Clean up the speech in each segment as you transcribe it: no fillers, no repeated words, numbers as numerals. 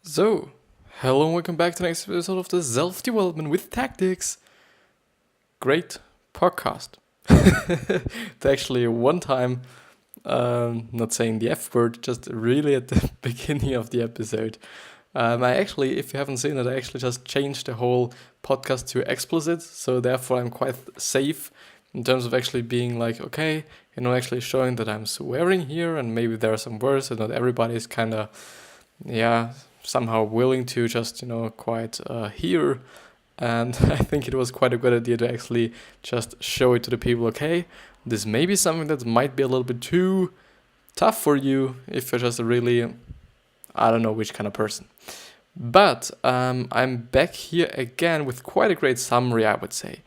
So, hello and welcome back to the next episode of the Self-Development with Tactics. Great podcast. It's actually one time, not saying the F word, just really at the beginning of the episode. I actually, if you haven't seen it, I actually just changed the whole podcast to explicit, so therefore I'm quite safe in terms of actually being like, okay, actually showing that I'm swearing here, and maybe there are some words that not everybody is kind of, somehow willing to just, quite hear. And I think it was quite a good idea to actually just show it to the people, okay, this may be something that might be a little bit too tough for you if you're just a really, I don't know which kind of person. But I'm back here again with quite a great summary, I would say.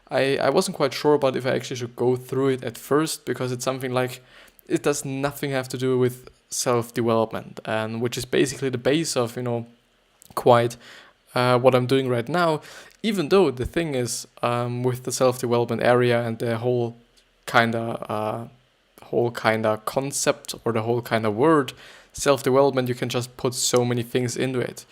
I wasn't quite sure about if I actually should go through it at first, because it's something like, it does nothing have to do with self-development, and which is basically the base of, quite what I'm doing right now. Even though the thing is, with the self-development area and the whole kind of concept, or the whole kind of word self-development, you can just put so many things into it.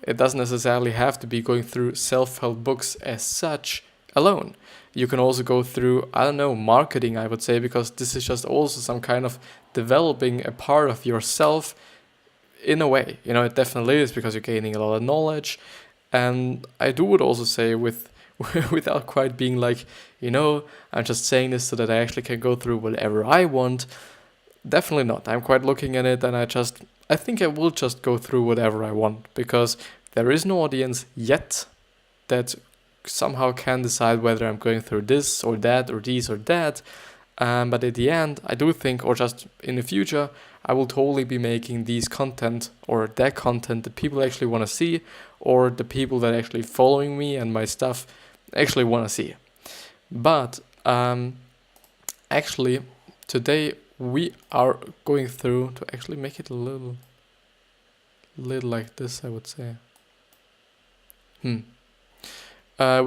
It doesn't necessarily have to be going through self-help books as such alone. You can also go through, marketing, I would say, because this is just also some kind of developing a part of yourself in a way. It definitely is, because you're gaining a lot of knowledge. And I would also say without quite being like, I'm just saying this so that I actually can go through whatever I want. Definitely not. I'm quite looking at it, and I think I will just go through whatever I want, because there is no audience yet that somehow can decide whether I'm going through this or that or this or that. But at the end, I do think, or just in the future, I will totally be making these content, or that content that people actually want to see, or the people that actually following me and my stuff actually want to see. But actually, today we are going through to actually make it a little like this, I would say. We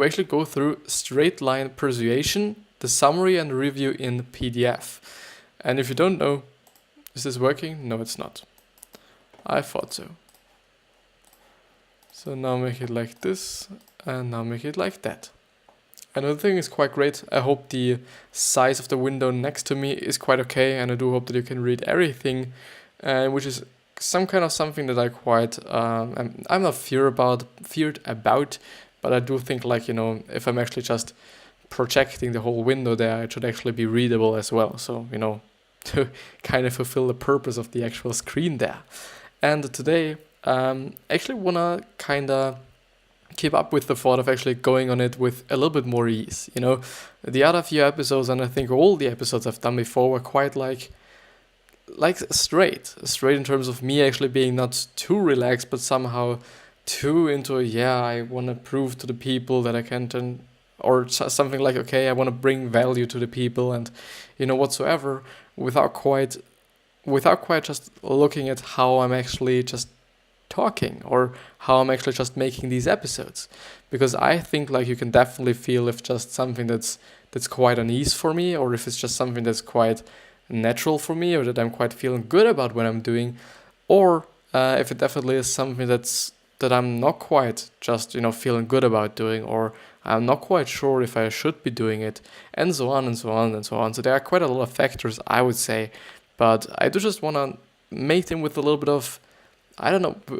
actually go through Straight Line Persuasion, the summary and review in PDF. And if you don't know, is this working? No, it's not. I thought so. So now make it like this, and now make it like that. And the thing is quite great. I hope the size of the window next to me is quite okay, and I do hope that you can read everything, which is something that I quite, I'm not feared about, but I do think, if I'm actually just projecting the whole window there, it should actually be readable as well. So, to kind of fulfill the purpose of the actual screen there. And today, actually want to kind of keep up with the thought of actually going on it with a little bit more ease. The other few episodes, and I think all the episodes I've done before, were quite like straight in terms of me actually being not too relaxed, but somehow too into, I want to prove to the people that I can turn, or something like, okay, I want to bring value to the people, and whatsoever, without quite just looking at how I'm actually just talking, or how I'm actually just making these episodes. Because I think you can definitely feel if just something that's quite unease for me, or if it's just something that's quite natural for me, or that I'm quite feeling good about what I'm doing, or if it definitely is something that I'm not quite just feeling good about doing, or I'm not quite sure if I should be doing it, and so on and so on and so on. So there are quite a lot of factors, I would say, but I do just want to make them with a little bit of,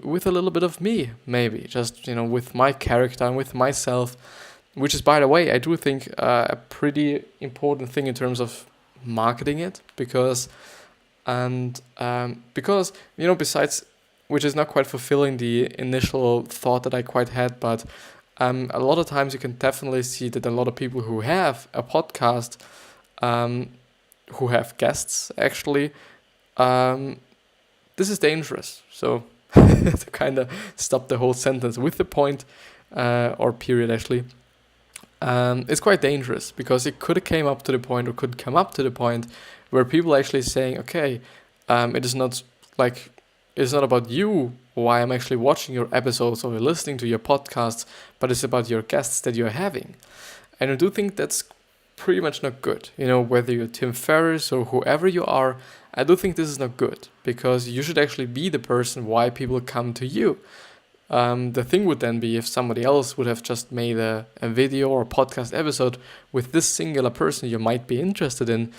with a little bit of me, maybe, just, with my character and with myself, which is, by the way, I do think a pretty important thing in terms of marketing it, because, besides, which is not quite fulfilling the initial thought that I quite had, but a lot of times you can definitely see that a lot of people who have a podcast, who have guests, actually, this is dangerous. So to kind of stop the whole sentence with the point, or period, actually, it's quite dangerous, because it could come up to the point where people are actually saying, okay, it is not it's not about you, why I'm actually watching your episodes or listening to your podcasts, but it's about your guests that you're having. And I do think that's pretty much not good. Whether you're Tim Ferriss or whoever you are, I do think this is not good, because you should actually be the person why people come to you. The thing would then be if somebody else would have just made a video or a podcast episode with this singular person you might be interested in,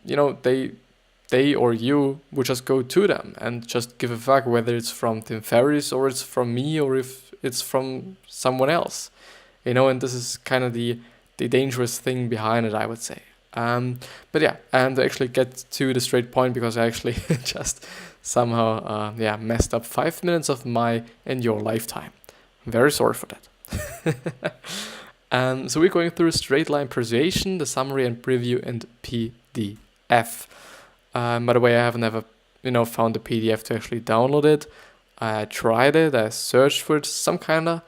they or you would just go to them and just give a fuck whether it's from Tim Ferriss or it's from me or if it's from someone else. And this is kind of the dangerous thing behind it, I would say. But yeah, and to actually get to the straight point, because I actually just somehow messed up 5 minutes of my and your lifetime. I'm very sorry for that. So we're going through Straight Line Persuasion, the summary and preview and PDF. By the way, I haven't ever found the PDF to actually download it. I tried it, I searched for it, some kinda.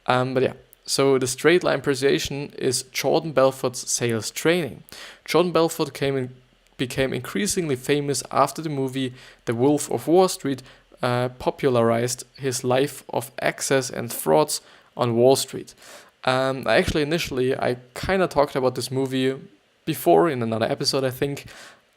But yeah. So the Straight Line Persuasion is Jordan Belfort's sales training. Jordan Belfort became increasingly famous after the movie The Wolf of Wall Street popularized his life of excess and frauds on Wall Street. Initially, I kind of talked about this movie before in another episode, I think.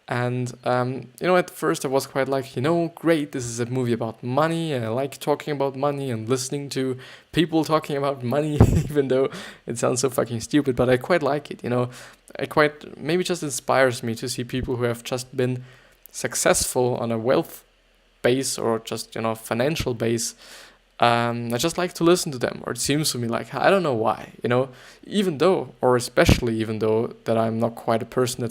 And, at first I was quite like, great, this is a movie about money, and I like talking about money and listening to people talking about money, even though it sounds so fucking stupid, but I quite like it, maybe just inspires me to see people who have just been successful on a wealth base or just, financial base. I just like to listen to them, or it seems to me like, I don't know why, especially even though that I'm not quite a person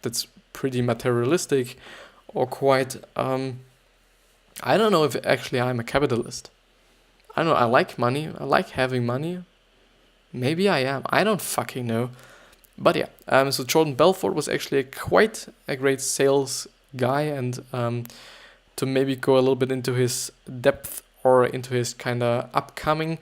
that's pretty materialistic or quite, I don't know if actually I'm a capitalist. I don't know, I like money, I like having money. Maybe I am, I don't fucking know. But yeah, so Jordan Belfort was actually quite a great sales guy, and to maybe go a little bit into his depth or into his kind of upcoming,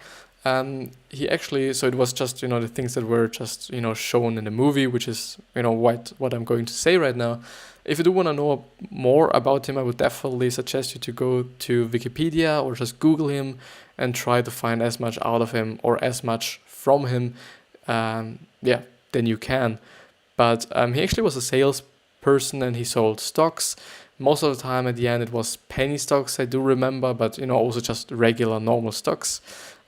he actually, so it was just, the things that were just, shown in the movie, which is, what I'm going to say right now. If you do want to know more about him, I would definitely suggest you to go to Wikipedia or just Google him and try to find as much out of him or as much from him, than you can. But he actually was a salesperson, and he sold stocks. Most of the time at the end it was penny stocks, I do remember, but also just regular normal stocks.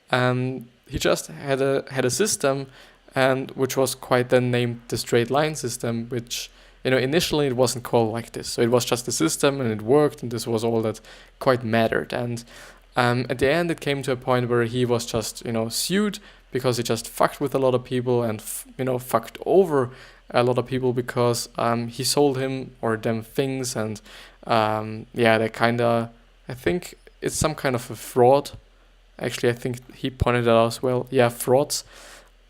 He just had a system, and which was quite then named the Straight Line system, which initially it wasn't called like this. So it was just a system, and it worked, and this was all that quite mattered. And at the end it came to a point where he was just sued because he just fucked with a lot of people and fucked over a lot of people because he sold him or them things, and they kind of, I think it's some kind of a fraud. Actually, I think he pointed it out as well. Yeah, frauds,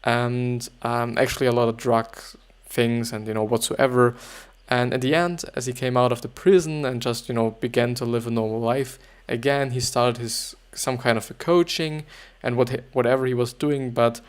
and actually a lot of drug things and whatsoever. And at the end, as he came out of the prison and just began to live a normal life again, he started some kind of a coaching and whatever he was doing. But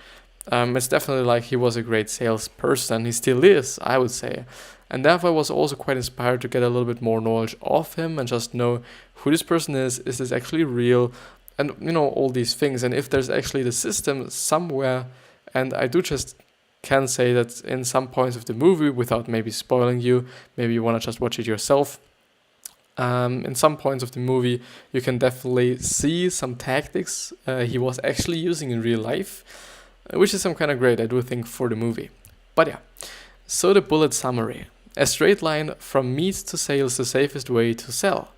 it's definitely like he was a great salesperson. He still is, I would say. And therefore I was also quite inspired to get a little bit more knowledge of him and just know who this person is this actually real, and all these things, and if there's actually the system somewhere. And I do just can say that in some points of the movie, without maybe spoiling you, maybe you want to just watch it yourself. In some points of the movie, you can definitely see some tactics he was actually using in real life, which is some kind of great, I do think, for the movie. But yeah, so the bullet summary. A straight line from meat to sale is the safest way to sell.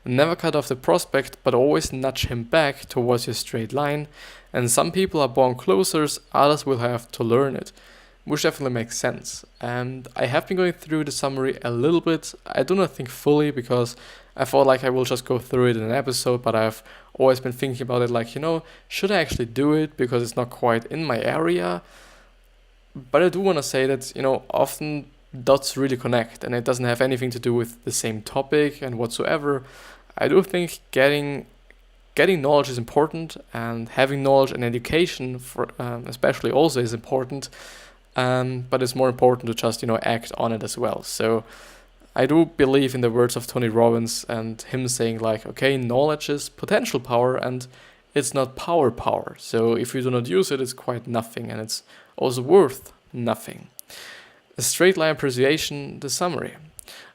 Never cut off the prospect, but always nudge him back towards your straight line. And some people are born closers, others will have to learn it, which definitely makes sense. And I have been going through the summary a little bit. I do not think fully, because I thought like I will just go through it in an episode, but I've always been thinking about it like, should I actually do it, because it's not quite in my area. But I do want to say that, often dots really connect, and it doesn't have anything to do with the same topic and whatsoever. I do think getting knowledge is important, and having knowledge and education for especially also is important. But it's more important to just act on it as well. So I do believe in the words of Tony Robbins and him saying like, okay, knowledge is potential power and it's not power. So if you do not use it, it's quite nothing, and it's also worth nothing. A straight line persuasion, the summary.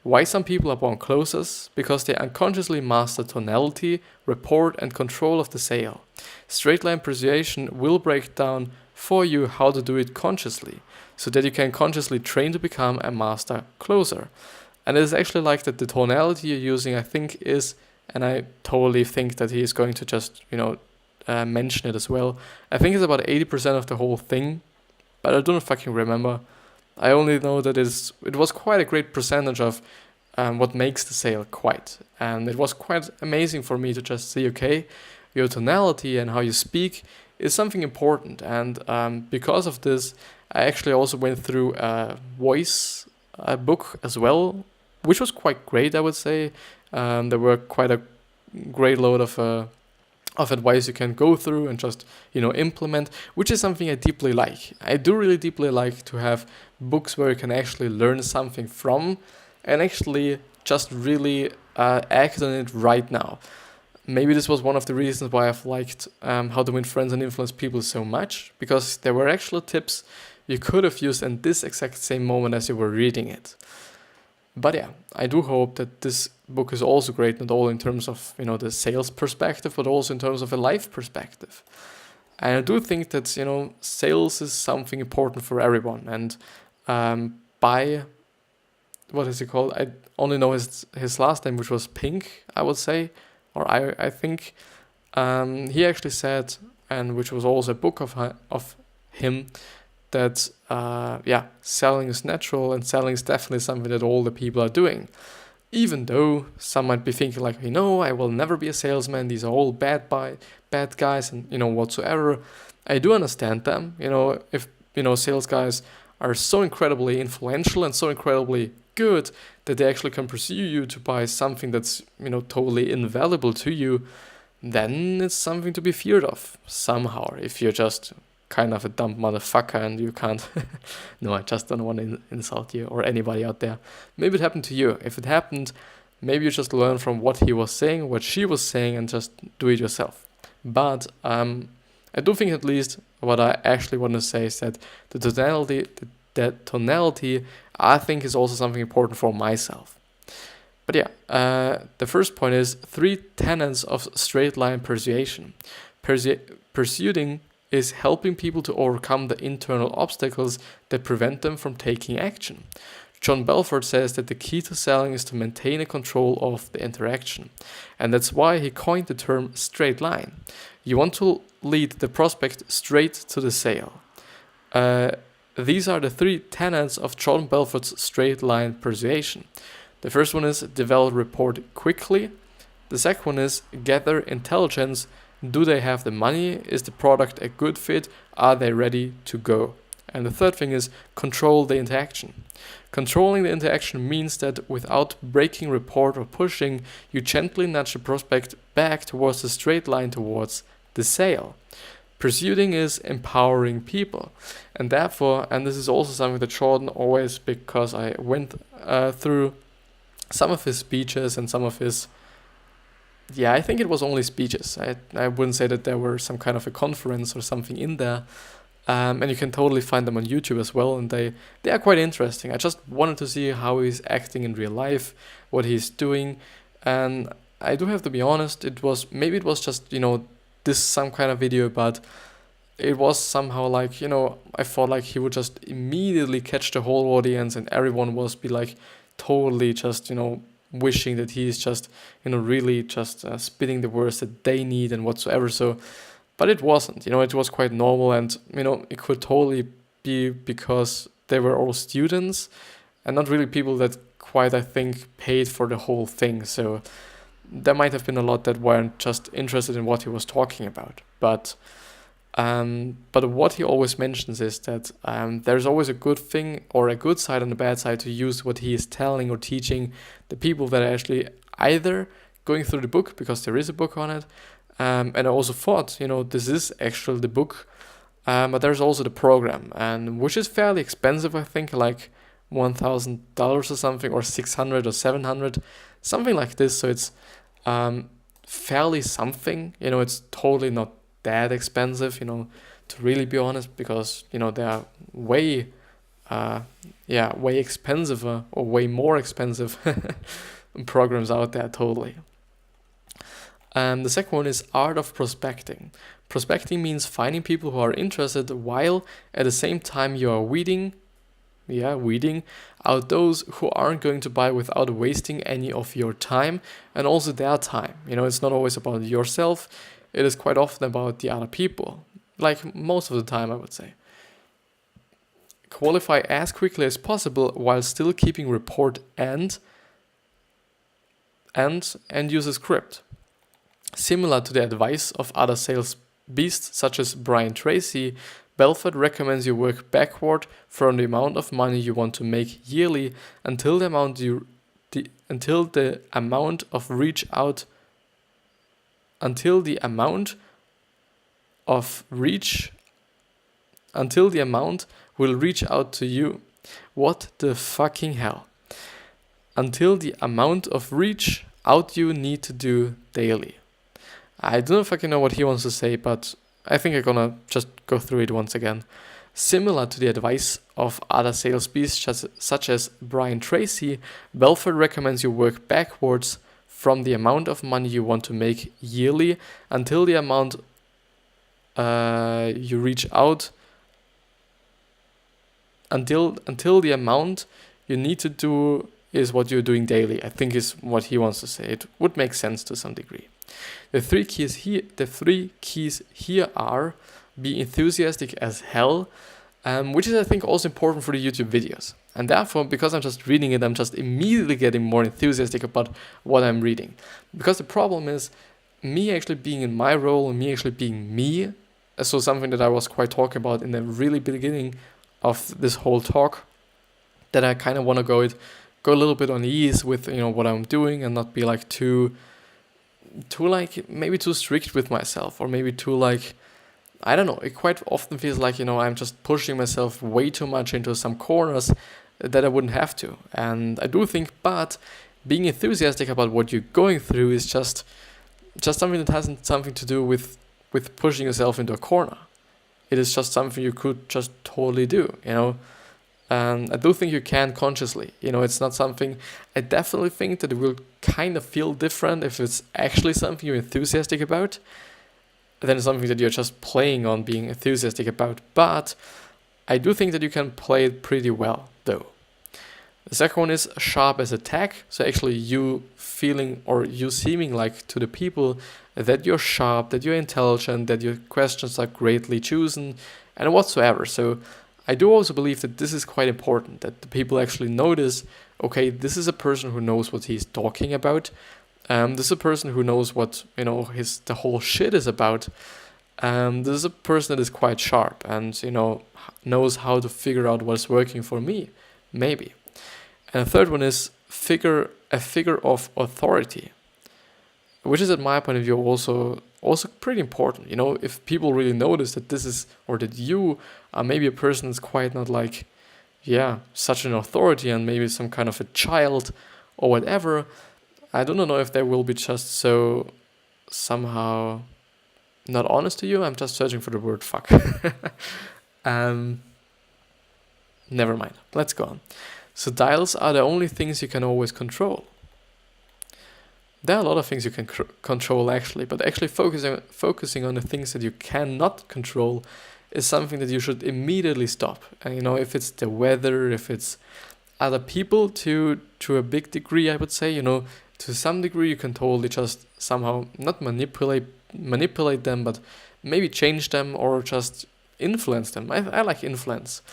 Why some people are born closers? Because they unconsciously master tonality, rapport, and control of the sale. Straight Line Persuasion will break down for you how to do it consciously, so that you can consciously train to become a master closer. And it is actually like that the tonality you're using, I think, is, and I totally think that he is going to just, mention it as well. I think it's about 80% of the whole thing, but I don't fucking remember. I only know that it was quite a great percentage of what makes the sale quite. And it was quite amazing for me to just see, okay, your tonality and how you speak is something important. And because of this, I actually also went through a voice book as well, which was quite great, I would say. There were quite a great load of advice you can go through and just, implement, which is something I deeply like. I do really deeply like to have books where you can actually learn something from and actually just really act on it right now. Maybe this was one of the reasons why I've liked How to Win Friends and Influence People so much, because there were actual tips you could have used in this exact same moment as you were reading it. But yeah, I do hope that this book is also great, not only in terms of, the sales perspective, but also in terms of a life perspective. And I do think that, sales is something important for everyone. And by, what is he called? I only know his last name, which was Pink, I would say, or I think. He actually said, and which was also a book of him, that selling is natural, and selling is definitely something that all the people are doing. Even though some might be thinking like, I will never be a salesman, these are all bad guys and whatsoever. I do understand them. If sales guys are so incredibly influential and so incredibly good that they actually can pursue you to buy something that's totally invaluable to you, then it's something to be feared of somehow. If you're just kind of a dumb motherfucker and you can't no, I just don't want to insult you or anybody out there. Maybe it happened to you. If it happened, maybe you just learn from what he was saying, what she was saying, and just do it yourself. But I do think, at least what I actually want to say is that the tonality I think is also something important for myself. But yeah, the first point is 3 tenets of straight line persuasion. Pursuing is helping people to overcome the internal obstacles that prevent them from taking action. Jordan Belfort says that the key to selling is to maintain a control of the interaction. And that's why he coined the term straight line. You want to lead the prospect straight to the sale. These are the 3 tenets of Jordan Belfort's straight line persuasion. The first one is develop rapport quickly. The second one is gather intelligence. Do they have the money? Is the product a good fit? Are they ready to go? And the third thing is control the interaction. Controlling the interaction means that without breaking rapport or pushing, you gently nudge the prospect back towards the straight line towards the sale. Pursuing is empowering people. And therefore, and this is also something that Jordan always, because I went through some of his speeches and some of his, I think it was only speeches. I wouldn't say that there were some kind of a conference or something in there. And you can totally find them on YouTube as well. And they are quite interesting. I just wanted to see how he's acting in real life, what he's doing. And I do have to be honest, it was just, this some kind of video, but it was somehow like, I thought like he would just immediately catch the whole audience and everyone was be like totally just, wishing that he's just, really just spitting the words that they need and whatsoever. So, but it wasn't, it was quite normal, and, it could totally be because they were all students and not really people that quite, I think, paid for the whole thing. So there might have been a lot that weren't just interested in what he was talking about. But what he always mentions is that there's always a good thing or a good side and a bad side to use what he is telling or teaching the people that are actually either going through the book, because there is a book on it, and I also thought, this is actually the book, but there's also the program, and which is fairly expensive, I think, like $1,000 or something, or $600 or $700, something like this. So it's fairly something, it's totally not that expensive, to really be honest, because, there are way way expensive or way more expensive programs out there, totally. The second one is art of prospecting. Prospecting means finding people who are interested while at the same time you are weeding out those who aren't going to buy without wasting any of your time and also their time. It's not always about yourself. It is quite often about the other people. Like most of the time, I would say. Qualify as quickly as possible while still keeping report and end user script. Similar to the advice of other sales beasts such as Brian Tracy, Belfort recommends you work backward from the amount of money you want to make yearly until the amount will reach out to you. What the fucking hell? Until the amount of reach out you need to do daily. I don't fucking know what he wants to say, but I think I'm gonna just go through it once again. Similar to the advice of other sales beasts such as Brian Tracy, Belfort recommends you work backwards from the amount of money you want to make yearly until the amount you reach out until the amount you need to do is what you're doing daily, I think is what he wants to say. It would make sense to some degree. The three keys here are be enthusiastic as hell, which is I think also important for the YouTube videos. And therefore, because I'm just reading it, I'm just immediately getting more enthusiastic about what I'm reading. Because the problem is me actually being in my role and me actually being me. So something that I was quite talking about in the really beginning of this whole talk, that I kind of want to go a little bit on ease with what I'm doing and not be like too maybe too strict with myself, or maybe too I don't know. It quite often feels like I'm just pushing myself way too much into some corners that I wouldn't have to. And I do think, but being enthusiastic about what you're going through is just something that hasn't something to do with pushing yourself into a corner. It is just something you could just totally do, And I do think you can consciously. It's not something. I definitely think that it will kind of feel different if it's actually something you're enthusiastic about than something that you're just playing on being enthusiastic about. But I do think that you can play it pretty well, though. The second one is sharp as a tack. So actually you feeling or you seeming like to the people that you're sharp, that you're intelligent, that your questions are greatly chosen and whatsoever. So I do also believe that this is quite important, that the people actually notice, okay, this is a person who knows what he's talking about. This is a person who knows what, the whole shit is about. This is a person that is quite sharp and, knows how to figure out what's working for me, maybe. And the third one is a figure of authority, which is, at my point of view, also pretty important. If people really notice that this is, or that you are maybe a person that's quite not such an authority and maybe some kind of a child or whatever, I don't know if they will be just so somehow not honest to you. I'm just searching for the word fuck. Never mind. Let's go on. So dials are the only things you can always control. There are a lot of things you can control actually, but actually focusing on the things that you cannot control is something that you should immediately stop. And if it's the weather, if it's other people to a big degree, I would say, to some degree you can totally just somehow not manipulate them, but maybe change them or just influence them. I like influence.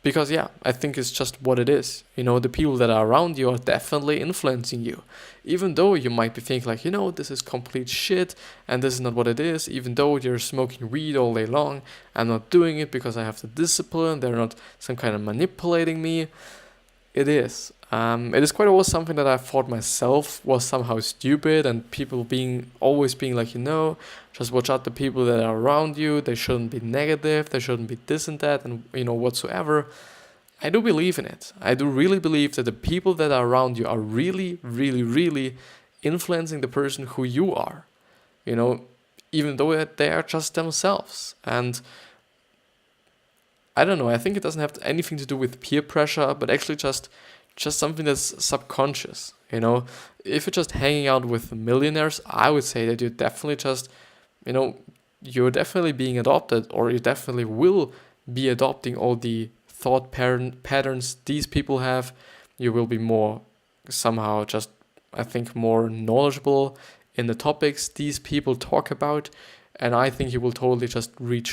Because I think it's just what it is. The people that are around you are definitely influencing you. Even though you might be thinking this is complete shit and this is not what it is. Even though you're smoking weed all day long, I'm not doing it because I have the discipline. They're not some kind of manipulating me. It is. It is quite always something that I thought myself was somehow stupid, and people always being like, just watch out the people that are around you. They shouldn't be negative. They shouldn't be this and that and, whatsoever. I do believe in it. I do really believe that the people that are around you are really, really, really influencing the person who you are, even though they are just themselves. And I don't know, I think it doesn't have anything to do with peer pressure, but actually just something that's subconscious, you know. If you're just hanging out with millionaires, I would say that you're definitely just, you know, you're definitely being adopted, or you definitely will be adopting all the thought patterns these people have. You will be more somehow just, I think, more knowledgeable in the topics these people talk about. And I think you will totally just read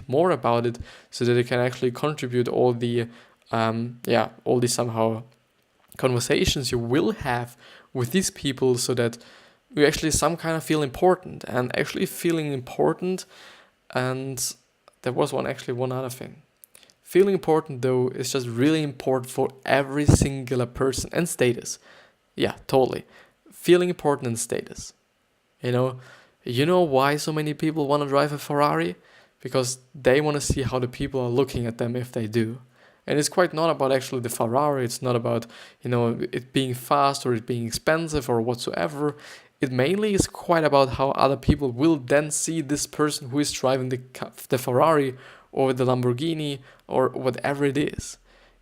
more about it, so that you can actually contribute all the somehow conversations you will have with these people, so that you actually some kind of feel important. And actually feeling important, and there was one other thing. Feeling important, though, is just really important for every singular person, and status. Yeah, totally. Feeling important and status. You know why so many people want to drive a Ferrari? Because they want to see how the people are looking at them if they do. And it's quite not about actually the Ferrari. It's not about, it being fast or it being expensive or whatsoever. It mainly is quite about how other people will then see this person who is driving the Ferrari or the Lamborghini or whatever it is.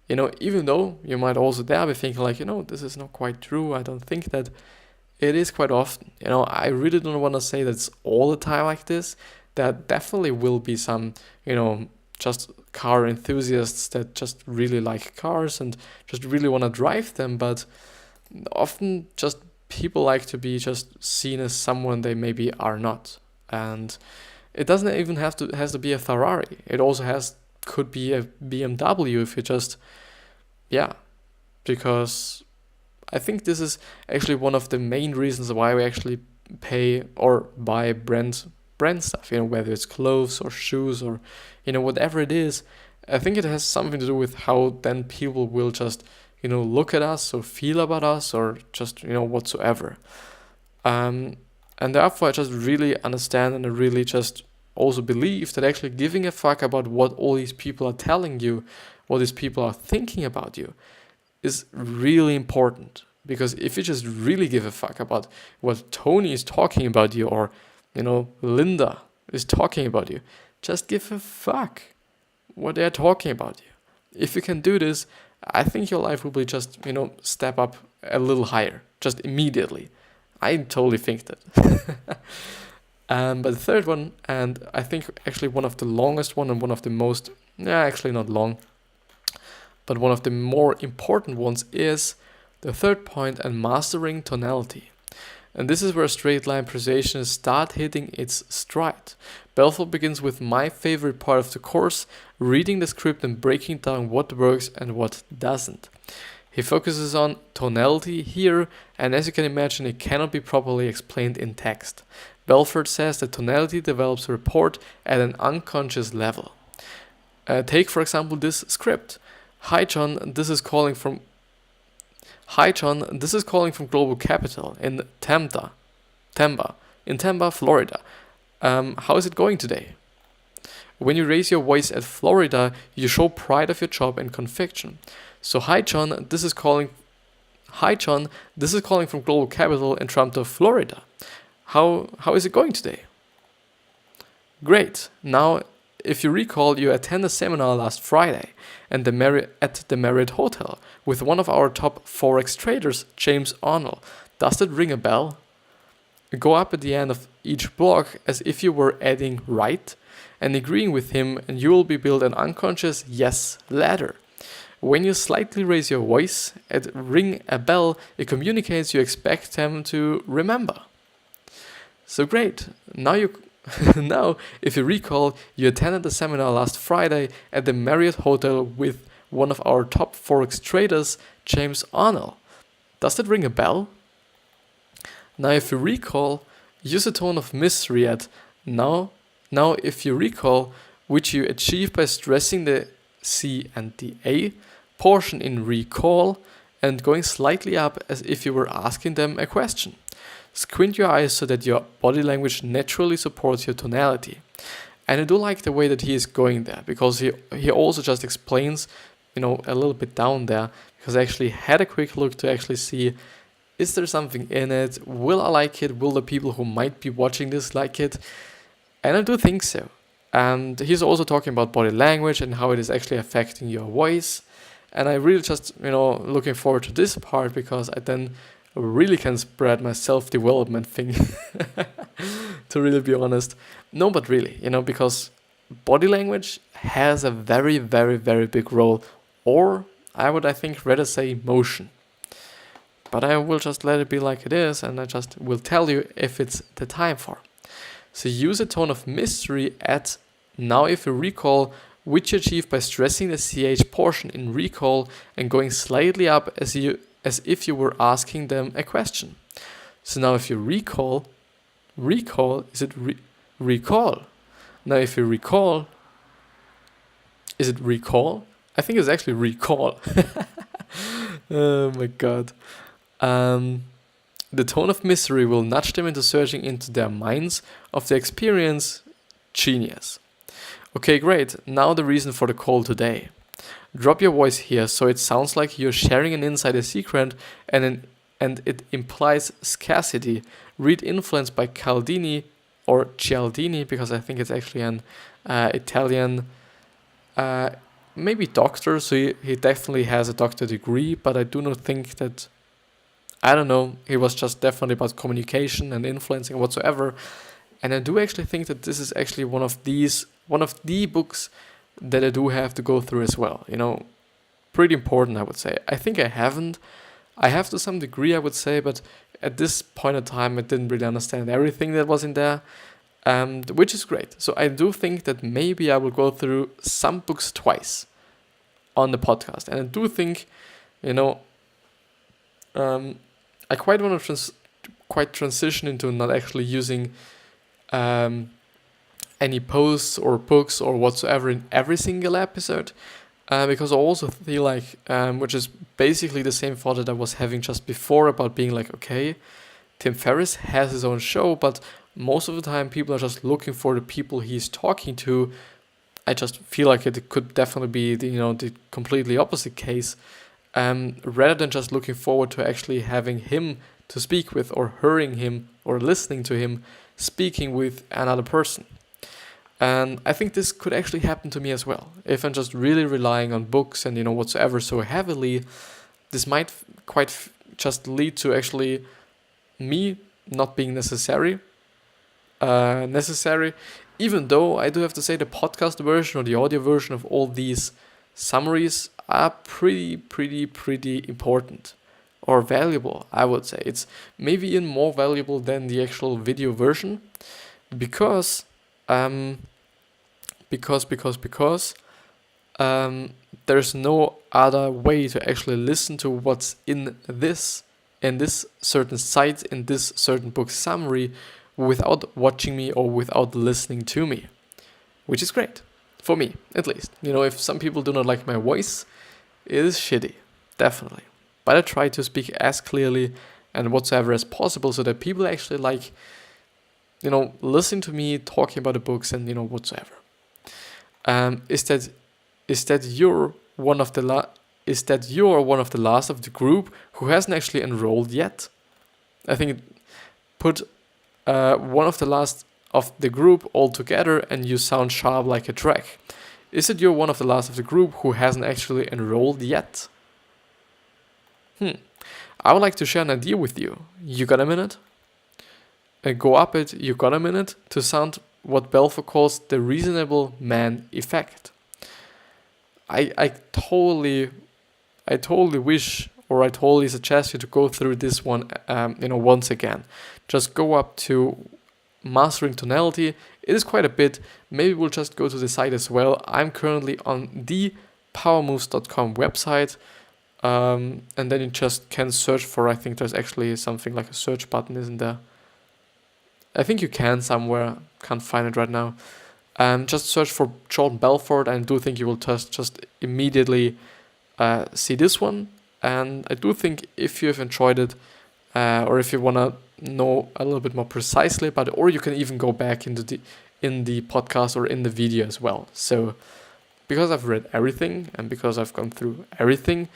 Even though you might also there be thinking like, this is not quite true. I don't think that. It is quite often. I really don't want to say that it's all the time like this. There definitely will be some, just car enthusiasts that just really like cars and just really want to drive them. But often just people like to be just seen as someone they maybe are not. And it doesn't even has to be a Ferrari. It also could be a BMW if you just, because I think this is actually one of the main reasons why we actually pay or buy brand stuff, whether it's clothes or shoes or, whatever it is. I think it has something to do with how then people will just, look at us or feel about us or just, whatsoever. And therefore I just really understand and I really just also believe that actually giving a fuck about what all these people are telling you, what these people are thinking about you, is really important. Because if you just really give a fuck about what Tony is talking about you or, Linda is talking about you, just give a fuck what they're talking about you. If you can do this, I think your life will be just, step up a little higher, just immediately. I totally think that. But the third one, and I think actually one of the longest one and one of the most, actually not long, but one of the more important ones is the third point, and mastering tonality. And this is where straight line persuasion start hitting its stride. Belfort begins with my favorite part of the course, reading the script and breaking down what works and what doesn't. He focuses on tonality here, and as you can imagine, it cannot be properly explained in text. Belfort says that tonality develops rapport at an unconscious level. Take, for example, this script. Hi John, this is calling from Global Capital in Tampa, Florida. How is it going today? When you raise your voice at Florida, you show pride of your job and conviction. So hi John, this is calling from Global Capital in Tampa, Florida. How is it going today? Great. Now, if you recall, you attended a seminar last Friday at the Marriott Hotel with one of our top Forex traders, James Arnold. Does that ring a bell? Go up at the end of each block as if you were adding right and agreeing with him, and you will be built an unconscious yes ladder. When you slightly raise your voice and ring a bell, it communicates you expect them to remember. So great. Now, if you recall, you attended the seminar last Friday at the Marriott Hotel with one of our top Forex traders, James Arnold. Does that ring a bell? Now, if you recall, use a tone of mystery at now, if you recall, which you achieve by stressing the C and the A portion in recall and going slightly up as if you were asking them a question. Squint your eyes so that your body language naturally supports your tonality. And I do like the way that he is going there, because he also just explains, a little bit down there, because I actually had a quick look to actually see, is there something in it? Will I like it? Will the people who might be watching this like it? And I do think so. And he's also talking about body language and how it is actually affecting your voice. And I really just, looking forward to this part, because I then really can spread my self-development thing, to really be honest. No, but really, because body language has a very, very, very big role, or I think rather say emotion. But I will just let it be like it is, and I just will tell you if it's the time for. So use a tone of mystery at now if you recall, which you achieve by stressing the CH portion in recall and going slightly up as if you were asking them a question. So now if you recall, is it recall? Now if you recall, is it recall? I think it's actually recall. Oh my god. The tone of mystery will nudge them into searching into their minds of the experience. Genius. Okay, great. Now the reason for the call today. Drop your voice here so it sounds like you're sharing an insider secret and it implies scarcity. Read Influence by Cialdini, or Cialdini, because I think it's actually an Italian, maybe doctor, so he definitely has a doctor degree, but I do not think that, I don't know, he was just definitely about communication and influencing whatsoever. And I do actually think that this is actually one of the books that I do have to go through as well. Pretty important, I would say. I think I have to some degree, I would say, but at this point in time, I didn't really understand everything that was in there, which is great. So I do think that maybe I will go through some books twice on the podcast. And I do think, I quite want to transition into not actually using any posts or books or whatsoever in every single episode, because I also feel like, which is basically the same thought that I was having just before about being like, okay, Tim Ferriss has his own show, but most of the time people are just looking for the people he's talking to. I just feel like it could definitely be the completely opposite case, rather than just looking forward to actually having him to speak with, or hearing him or listening to him speaking with another person. And I think this could actually happen to me as well. If I'm just really relying on books and whatsoever so heavily, this might just lead to actually me not being necessary, even though I do have to say the podcast version or the audio version of all these summaries are pretty important or valuable, I would say. It's maybe even more valuable than the actual video version, because there's no other way to actually listen to what's in this certain site, in this certain book summary, without watching me or without listening to me, which is great for me, at least. If some people do not like my voice, it is shitty, definitely. But I try to speak as clearly and whatsoever as possible, so that people actually like, listen to me talking about the books and whatsoever. Is that you're one of the last of the group who hasn't actually enrolled yet? I think put one of the last of the group all together and you sound sharp like a track. Is it you're one of the last of the group who hasn't actually enrolled yet? I would like to share an idea with you. You got a minute? Go up it, you got a minute, to sound what Belfort calls the reasonable man effect. I totally wish, or I totally suggest you to go through this one, once again. Just go up to mastering tonality. It is quite a bit. Maybe we'll just go to the site as well. I'm currently on the powermoves.com website. And then you just can search for, I think there's actually something like a search button, isn't there? I think you can somewhere, can't find it right now. Just search for Jordan Belfort, and I do think you will just immediately see this one. And I do think if you have enjoyed it, or if you want to know a little bit more precisely about it, or you can even go back in the podcast or in the video as well. So because I've read everything and because I've gone through everything,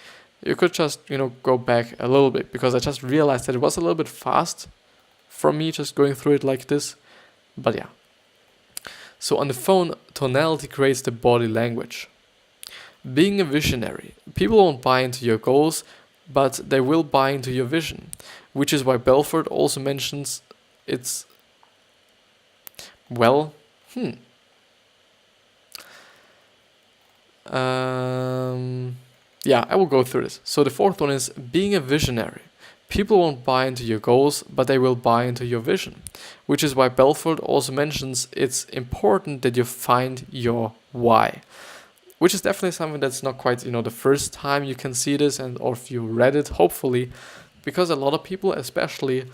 you could just, go back a little bit, because I just realized that it was a little bit fast for me just going through it like this. But yeah. So on the phone, tonality creates the body language. Being a visionary. People won't buy into your goals, but they will buy into your vision, which is why Belfort also mentions it's, well, yeah, I will go through this. So the fourth one is being a visionary. People won't buy into your goals, but they will buy into your vision, which is why Belfort also mentions it's important that you find your why, which is definitely something that's not quite, the first time you can see this, and or if you read it, hopefully, because a lot of people, especially,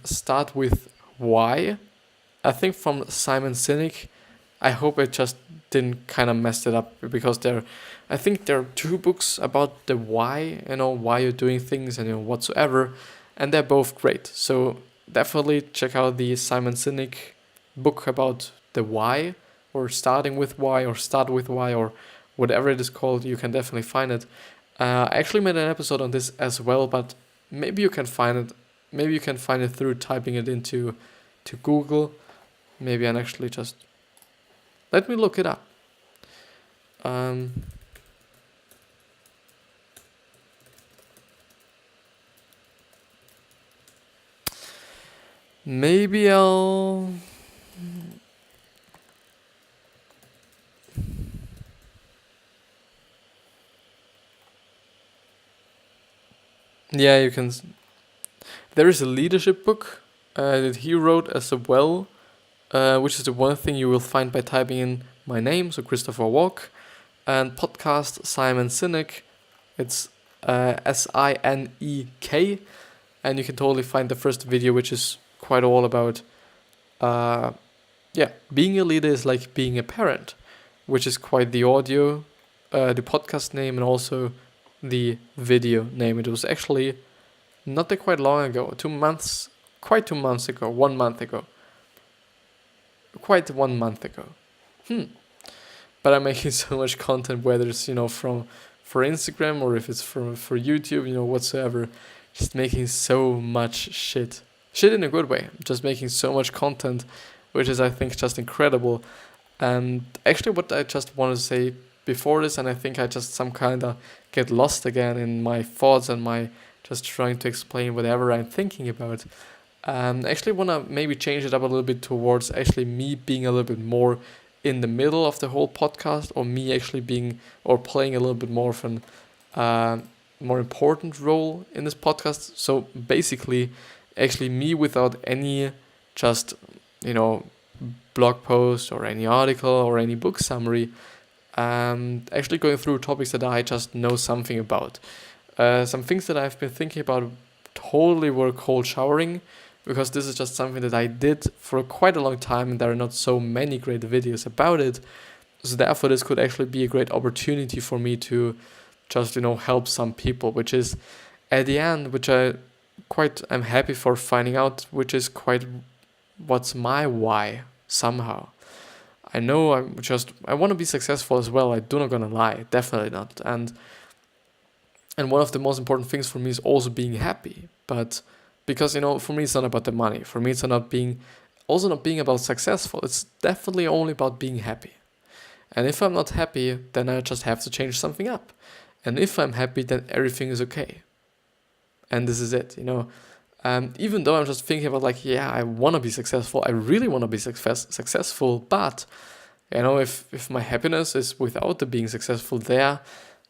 start with why. I think from Simon Sinek, I hope I just didn't kind of mess it up, because I think there are 2 books about the why, why you're doing things and whatsoever, and they're both great. So definitely check out the Simon Sinek book about the why, or starting with why, or start with why, or whatever it is called. You can definitely find it. I actually made an episode on this as well, but maybe you can find it. Maybe you can find it through typing it into Google. Maybe I'll actually just let me look it up. Maybe I'll. Yeah, you can. There is a leadership book that he wrote as well, which is the one thing you will find by typing in my name, so Christopher Walch, and podcast Simon Sinek. It's Sinek, and you can totally find the first video, which is quite all about, being a leader is like being a parent, which is quite the audio, the podcast name, and also the video name. It was actually not that quite long ago, 2 months, quite 2 months ago, 1 month ago. Quite 1 month ago. But I'm making so much content, whether it's, for Instagram, or if it's for YouTube, whatsoever. Just making so much shit in a good way. Just making so much content, which is, I think, just incredible. And actually what I just want to say before this, and I think I just some kind of get lost again in my thoughts and my just trying to explain whatever I'm thinking about. Actually want to maybe change it up a little bit towards actually me being a little bit more in the middle of the whole podcast, or me actually being or playing a little bit more of an more important role in this podcast. So basically, actually me without any just, blog post or any article or any book summary, actually going through topics that I just know something about. Some things that I've been thinking about totally were cold showering, because this is just something that I did for quite a long time, and there are not so many great videos about it. So therefore, this could actually be a great opportunity for me to just, help some people, which is at the end, which I'm happy for finding out, which is quite what's my why somehow. I know I want to be successful as well. I do not gonna lie, definitely not. And one of the most important things for me is also being happy. But because, for me, it's not about the money. For me, it's not being about successful. It's definitely only about being happy. And if I'm not happy, then I just have to change something up. And if I'm happy, then everything is okay. And this is it, even though I'm just thinking about I want to be successful. I really want to be successful. But, if my happiness is without the being successful there,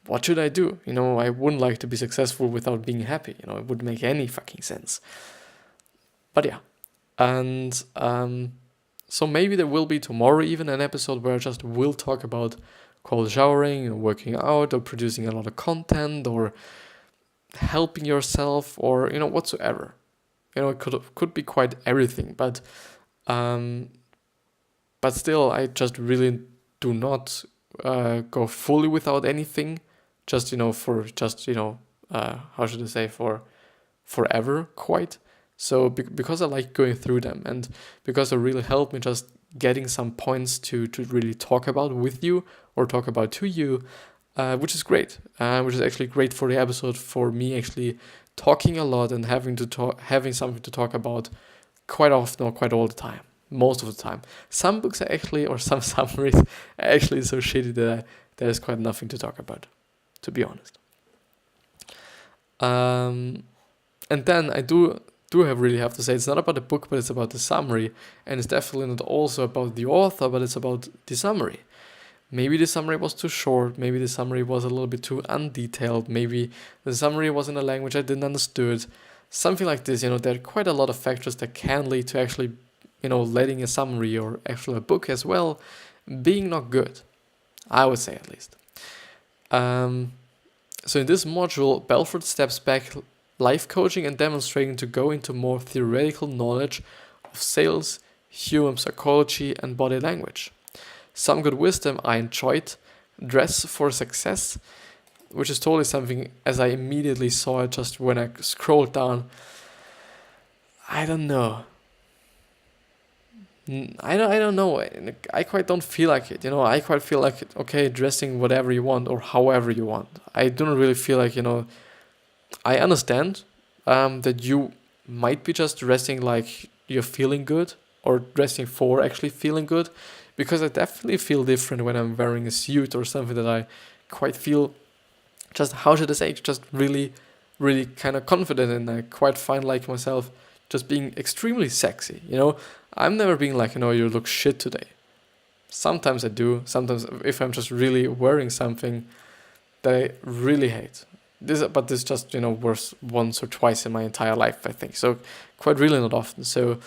what should I do? I wouldn't like to be successful without being happy. It wouldn't make any fucking sense. But yeah. And so maybe there will be tomorrow even an episode where I just will talk about cold showering, working out, or producing a lot of content, or helping yourself, or, whatsoever. It could be quite everything. But still, I just really do not go fully without anything. Just, for just, how should I say, for forever, quite. So because I like going through them, and because it really helped me just getting some points to really talk about with you, or talk about to you, which is great, which is actually great for the episode, for me actually talking a lot and having something to talk about quite often or quite all the time, most of the time. Some books are actually, or some summaries are actually so shitty that there's quite nothing to talk about, to be honest. And then I do really have to say, it's not about the book, but it's about the summary, and it's definitely not also about the author, but it's about the summary. Maybe the summary was too short, maybe the summary was a little bit too undetailed, maybe the summary was in a language I didn't understood, something like this. There are quite a lot of factors that can lead to actually, letting a summary or actually a book as well being not good, I would say, at least. So in this module, Belfort steps back life coaching and demonstrating to go into more theoretical knowledge of sales, human psychology, and body language. Some good wisdom I enjoyed. Dress for success, which is totally something, as I immediately saw it just when I scrolled down. I don't know. I don't know. I quite don't feel like it. I quite feel like, okay, dressing whatever you want or however you want. I don't really feel like, I understand that you might be just dressing like you're feeling good or dressing for actually feeling good, because I definitely feel different when I'm wearing a suit or something that I quite feel just, how should I say, just really, really kind of confident in. I quite find like myself just being extremely sexy, I'm never being like, you look shit today. Sometimes I do. Sometimes if I'm just really wearing something that I really hate. But this just, works once or twice in my entire life, I think. So quite really not often. So,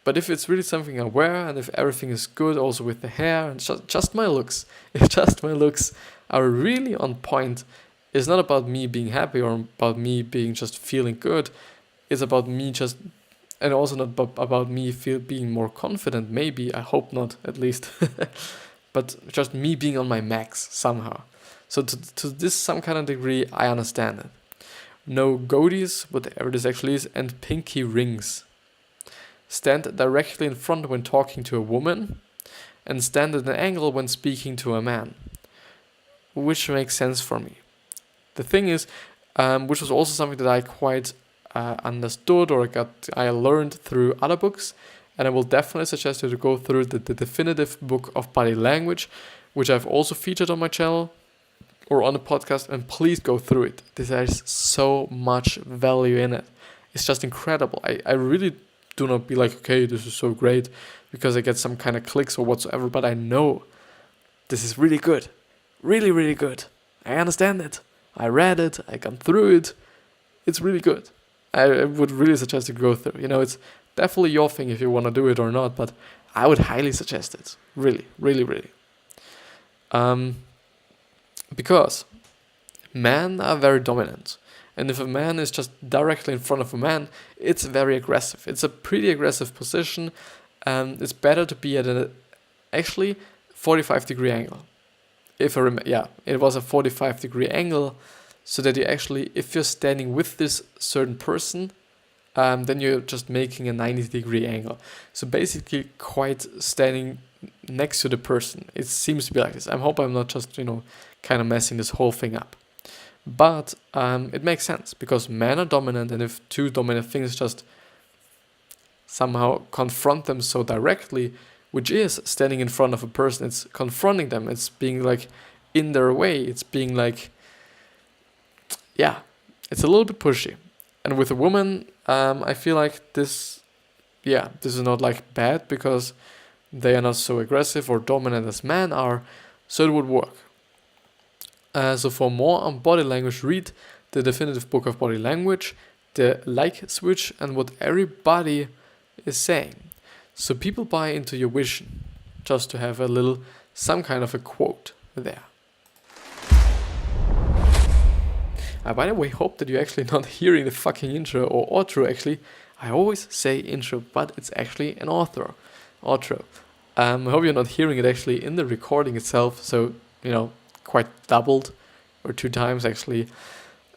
but if it's really something I wear, and if everything is good, also with the hair, and just my looks, if just my looks are really on point, it's not about me being happy or about me being just feeling good. It's about me just, and also not about me being more confident, maybe, I hope not, at least, but just me being on my max somehow. So to this some kind of degree, I understand it. No goatees, whatever this actually is, and pinky rings. Stand directly in front when talking to a woman, and stand at an angle when speaking to a man, which makes sense for me. The thing is, which was also something that I quite understood or I learned through other books, and I will definitely suggest you to go through the definitive book of body language, which I've also featured on my channel or on the podcast, and please go through it. There's so much value in it. It's just incredible. I really do not be like, okay, this is so great because I get some kind of clicks or whatsoever, but I know this is really good. Really, really good. I understand it. I read it. I gone through it. It's really good. I would really suggest you go through. It's definitely your thing if you want to do it or not, but I would highly suggest it. Really, really, really. Because men are very dominant. And if a man is just directly in front of a man, it's very aggressive. It's a pretty aggressive position. It's better to be at an actually 45-degree angle. If I remember, it was a 45-degree angle, so that you actually, if you're standing with this certain person, then you're just making a 90-degree angle. So basically, quite standing next to the person. It seems to be like this. I hope I'm not just, kind of messing this whole thing up. But it makes sense because men are dominant, and if two dominant things just somehow confront them so directly, which is standing in front of a person, it's confronting them, it's being like in their way, it's being like, it's a little bit pushy. And with a woman, I feel like this is not like bad because they are not so aggressive or dominant as men are, so it would work. So for more on body language, read the definitive book of body language, the like switch, and what everybody is saying. So people buy into your vision, just to have some kind of a quote there. I, by the way, hope that you're actually not hearing the fucking intro or outro. Actually, I always say intro, but it's actually an outro. I hope you're not hearing it actually in the recording itself. So, quite doubled or 2 times actually.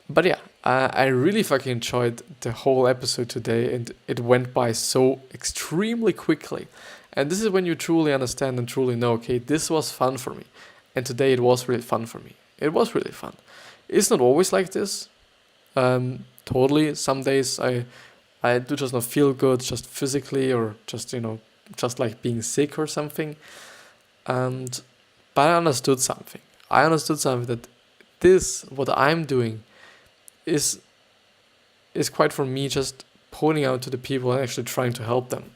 But yeah, I really fucking enjoyed the whole episode today, and it went by so extremely quickly. And this is when you truly understand and truly know, okay, this was fun for me. And today it was really fun for me. It was really fun. It's not always like this. Totally. Some days I do just not feel good, just physically, or just, just like being sick or something. But I understood something. That this, what I'm doing, is quite for me just pointing out to the people and actually trying to help them.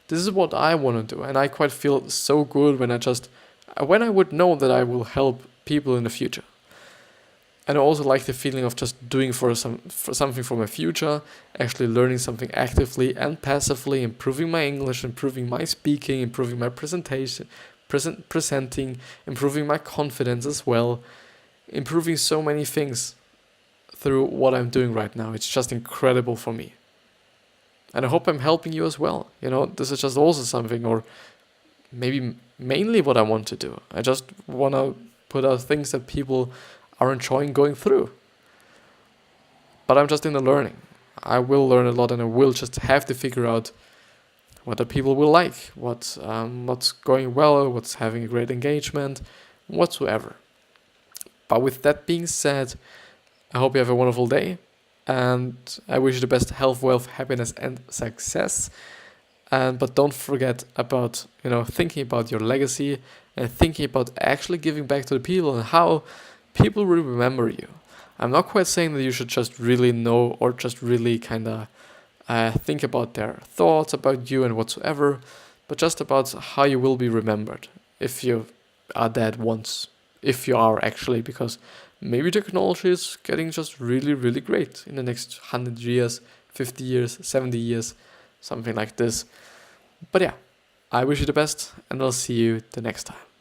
This is what I want to do, and I quite feel so good when I would know that I will help people in the future. And I also like the feeling of just doing for something for my future, actually learning something actively and passively, improving my English, improving my speaking, improving my presentation, presenting, improving my confidence as well, improving so many things through what I'm doing right now. It's just incredible for me. And I hope I'm helping you as well. This is just also something, or maybe mainly what I want to do. I just want to put out things that people are enjoying going through. But I'm just in the learning. I will learn a lot, and I will just have to figure out what the people will like, what's going well, what's having a great engagement, whatsoever. But with that being said, I hope you have a wonderful day, and I wish you the best health, wealth, happiness, and success. But don't forget about thinking about your legacy and thinking about actually giving back to the people and how people will remember you. I'm not quite saying that you should just really know or just really kind of think about their thoughts about you and whatsoever, but just about how you will be remembered if you are dead once, if you are actually, because maybe technology is getting just really, really great in the next 100 years, 50 years, 70 years, something like this. But yeah, I wish you the best, and I'll see you the next time.